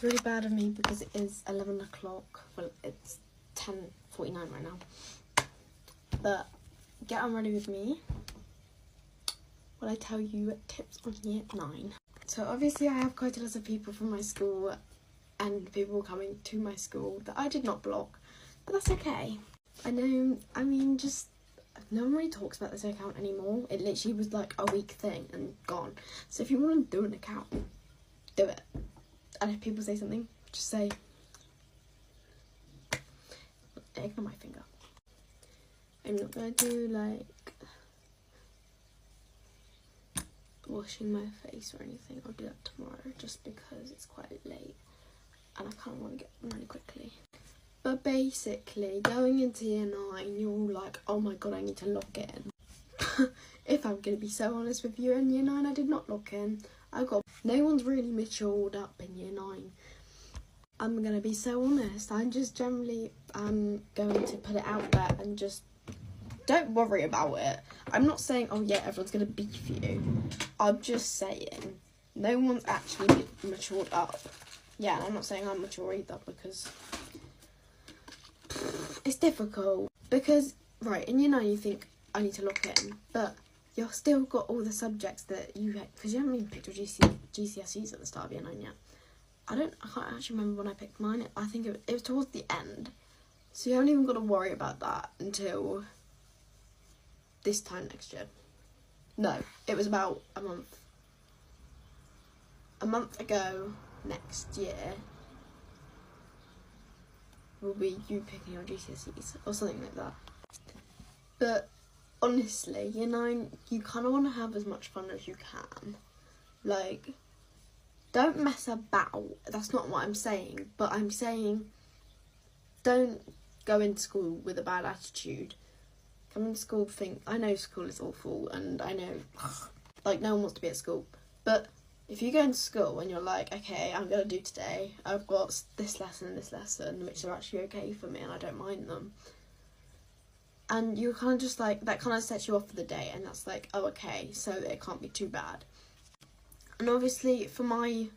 It's really bad of me because it is 11 o'clock. Well, it's 10:49 right now. But get on ready with me while I tell you tips on year 9. So obviously I have quite a lot of people from my school and people coming to my school that I did not block, but that's okay. I know, I mean, just no one really talks about this account anymore. It literally was like a week thing and gone. So if you want to do an account, do it. And if people say something, just say, ignore my finger. I'm not going to do like washing my face or anything. I'll do that tomorrow just because it's quite late and I kind of want to get really quickly. But basically, going into year 9, you're all like, oh my god, I need to lock in. If I'm going to be so honest with you, in year 9 I did not lock in. No one's really matured up in year 9. I'm going to be so honest. I'm just generally going to put it out there and just don't worry about it. I'm not saying, oh yeah, everyone's going to beef you. I'm just saying, no one's actually matured up. Yeah, and I'm not saying I'm mature either because it's difficult. Because, right, in year 9 you think, I need to lock in, but you've still got all the subjects that you had, because you haven't even picked your GCSEs at the start of year 9 yet. I can't actually remember when I picked mine. I think it was towards the end. So you haven't even got to worry about that until this time next year. No, it was about a month. A month ago next year will be you picking your GCSEs or something like that. But honestly, year 9, you kind of want to have as much fun as you can. Like, don't mess about. That's not what I'm saying. But I'm saying don't go into school with a bad attitude. Come into school, I know school is awful and I know, like, no one wants to be at school. But if you go into school and you're like, okay, I'm going to do today, I've got this lesson and this lesson, which are actually okay for me and I don't mind them. And you're kind of just like, that kind of sets you off for the day and that's like, oh, okay, so it can't be too bad. And obviously for my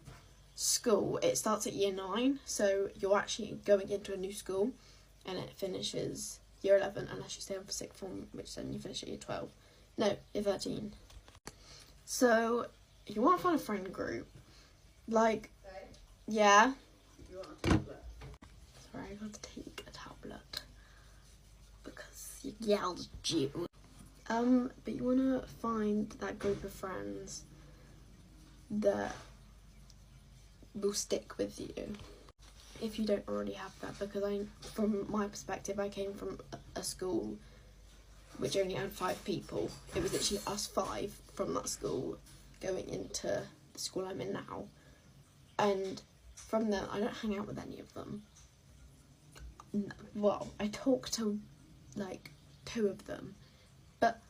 school, it starts at year 9, so you're actually going into a new school and it finishes year 11 unless you stay on for sixth form, which then you finish at year 12. No, year 13. So you want to find a friend group. Like, yeah. You want a tablet? Sorry, I got to take a tablet because you yelled at you. But you want to find that group of friends that will stick with you if you don't already have that, because from my perspective, I came from a school which only had 5 people. It was literally us 5 from that school going into the school I'm in now, and from there I don't hang out with any of them. Well, I talk to like 2 of them, but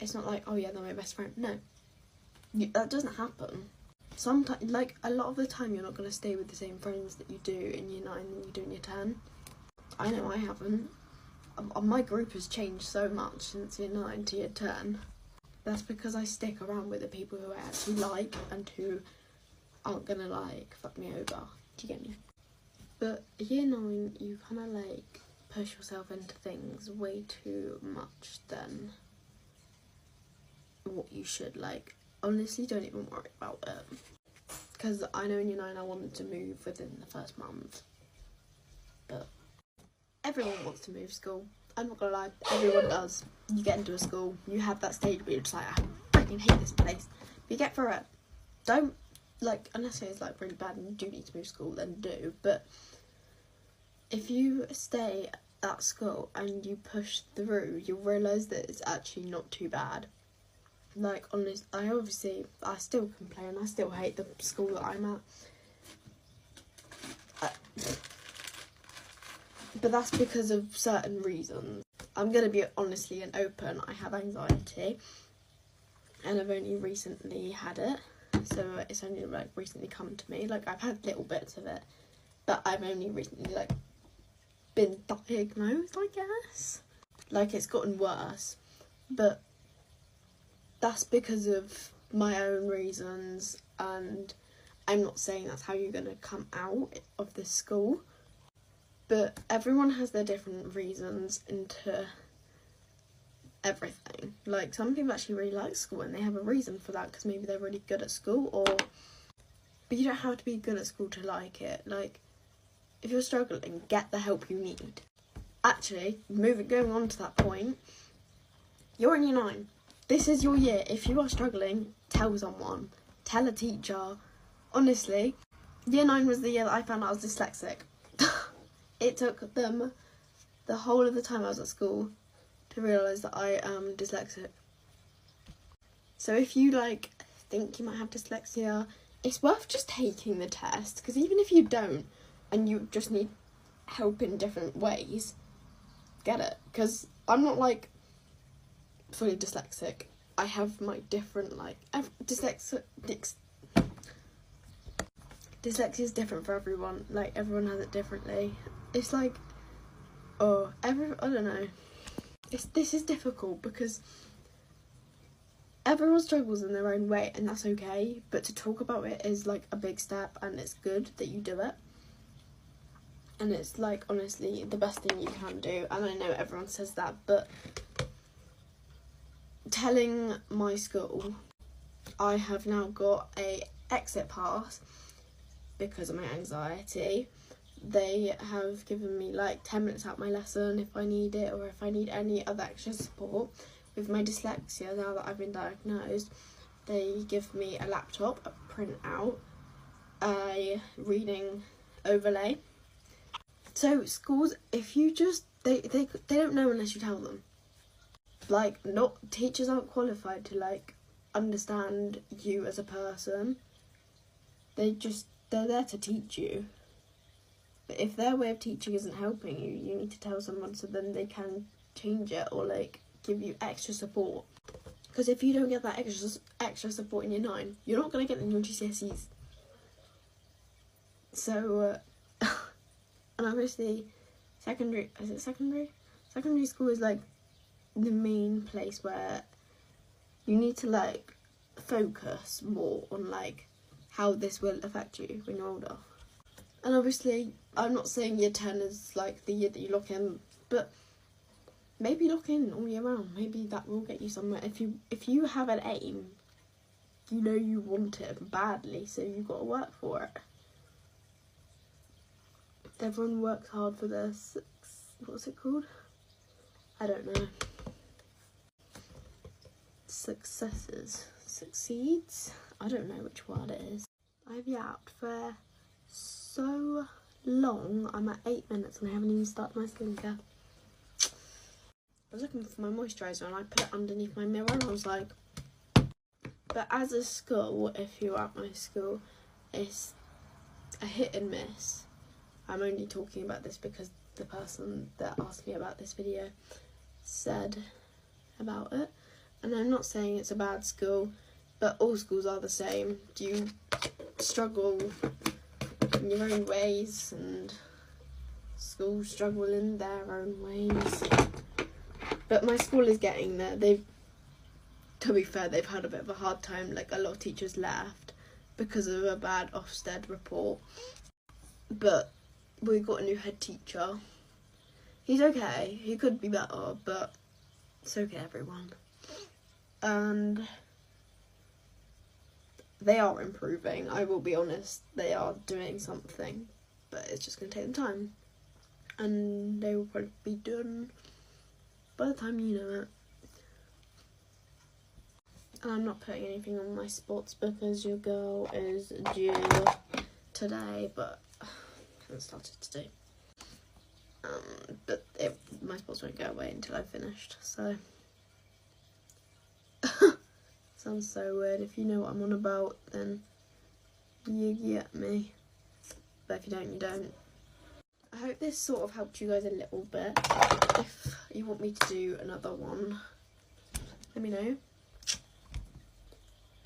it's not like, oh yeah, they're my best friend. No, that doesn't happen. Sometimes, like, a lot of the time you're not going to stay with the same friends that you do in year 9 than you do in year 10. I know I haven't. My group has changed so much since year 9 to year 10. That's because I stick around with the people who I actually like and who aren't going to, like, fuck me over. Do you get me? But year 9, you kind of, like, push yourself into things way too much than what you should. Like, honestly, don't even worry about it. Because I know in year 9 I wanted to move within the first month. But everyone wants to move school. I'm not gonna lie, everyone does. You get into a school, you have that stage where you're just like, I freaking hate this place. But you get through it. Don't, like, unless it's like really bad and you do need to move school, then do. But if you stay at school and you push through, you'll realise that it's actually not too bad. Like, honestly, I still complain, I still hate the school that I'm at. But that's because of certain reasons. I'm going to be honestly and open, I have anxiety. And I've only recently had it. So it's only, like, recently come to me. Like, I've had little bits of it. But I've only recently, like, been diagnosed, I guess. Like, it's gotten worse. But that's because of my own reasons, and I'm not saying that's how you're going to come out of this school, but everyone has their different reasons into everything. Like, some people actually really like school and they have a reason for that because maybe they're really good at school, but you don't have to be good at school to like it. Like, if you're struggling, get the help you need. Actually, going on to that point, you're in year 9. This is your year. If you are struggling, tell someone. Tell a teacher. Honestly, year 9 was the year that I found out I was dyslexic. It took them the whole of the time I was at school to realise that I am dyslexic. So if you like think you might have dyslexia, it's worth just taking the test, because even if you don't and you just need help in different ways, get it. Because I'm not like fully dyslexic. I have my different dyslexia is different for everyone. Like, everyone has it differently. It's like, I don't know. This is difficult because everyone struggles in their own way, and that's okay, but to talk about it is like a big step, and it's good that you do it, and it's like honestly the best thing you can do. And I know everyone says that, but telling my school I have now got a exit pass because of my anxiety. They have given me like 10 minutes out my lesson if I need it, or if I need any other extra support with my dyslexia. Now that I've been diagnosed, they give me a laptop, a printout, a reading overlay. So schools, if you just they don't know unless you tell them. Like, teachers aren't qualified to like understand you as a person. They're there to teach you. But if their way of teaching isn't helping you, you need to tell someone so then they can change it, or like give you extra support. Because if you don't get that extra support in year 9, you're not going to get in your GCSEs. So, and obviously, secondary school is like the main place where you need to like focus more on like how this will affect you when you're older. And obviously, I'm not saying year 10 is like the year that you lock in, but maybe lock in all year round. Maybe that will get you somewhere. If you have an aim, you know you want it badly, so you've got to work for it. Everyone works hard for their what's it called? I don't know. Succeeds? I don't know which word it is. I've yapped for so long. I'm at 8 minutes and I haven't even started my skincare. I was looking for my moisturiser and I put it underneath my mirror and I was like, but as a school, if you're at my school, it's a hit and miss. I'm only talking about this because the person that asked me about this video said about it. And I'm not saying it's a bad school, but all schools are the same. You struggle in your own ways, and schools struggle in their own ways. But my school is getting there. To be fair, they've had a bit of a hard time. Like, a lot of teachers left because of a bad Ofsted report. But we got a new head teacher. He's okay. He could be better, but it's okay, everyone. And they are improving. I will be honest. They are doing something, but it's just going to take them time. And they will probably be done by the time you know it. And I'm not putting anything on my spots because your girl is due today, but I haven't started today. But my spots won't go away until I've finished, so. Sounds so weird. If you know what I'm on about, then you get me. But if you don't, you don't. I hope this sort of helped you guys a little bit. If you want me to do another one, let me know.